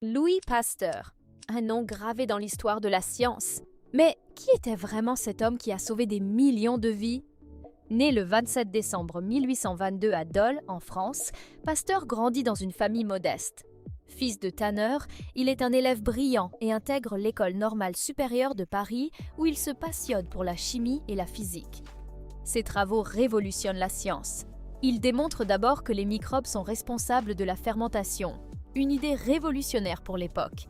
Louis Pasteur, un nom gravé dans l'histoire de la science. Mais qui était vraiment cet homme qui a sauvé des millions de vies? Né le 27 décembre 1822 à Dole, en France, Pasteur grandit dans une famille modeste. Fils de tanneur, il est un élève brillant et intègre l'École normale supérieure de Paris où il se passionne pour la chimie et la physique. Ses travaux révolutionnent la science. Il démontre d'abord que les microbes sont responsables de la fermentation, une idée révolutionnaire pour l'époque.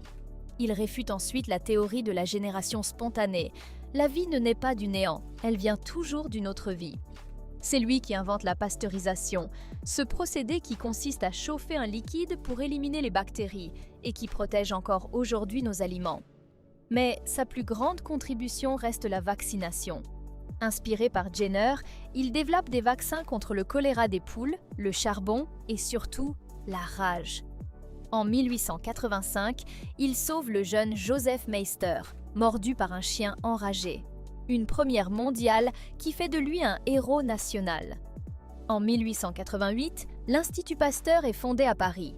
Il réfute ensuite la théorie de la génération spontanée. La vie ne naît pas du néant, elle vient toujours d'une autre vie. C'est lui qui invente la pasteurisation, ce procédé qui consiste à chauffer un liquide pour éliminer les bactéries et qui protège encore aujourd'hui nos aliments. Mais sa plus grande contribution reste la vaccination. Inspiré par Jenner, il développe des vaccins contre le choléra des poules, le charbon et surtout la rage. En 1885, il sauve le jeune Joseph Meister, mordu par un chien enragé. Une première mondiale qui fait de lui un héros national. En 1888, l'Institut Pasteur est fondé à Paris.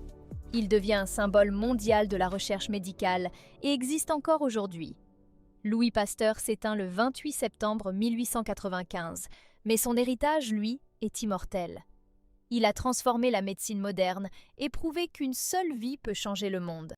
Il devient un symbole mondial de la recherche médicale et existe encore aujourd'hui. Louis Pasteur s'éteint le 28 septembre 1895, mais son héritage, lui, est immortel. Il a transformé la médecine moderne et prouvé qu'une seule vie peut changer le monde.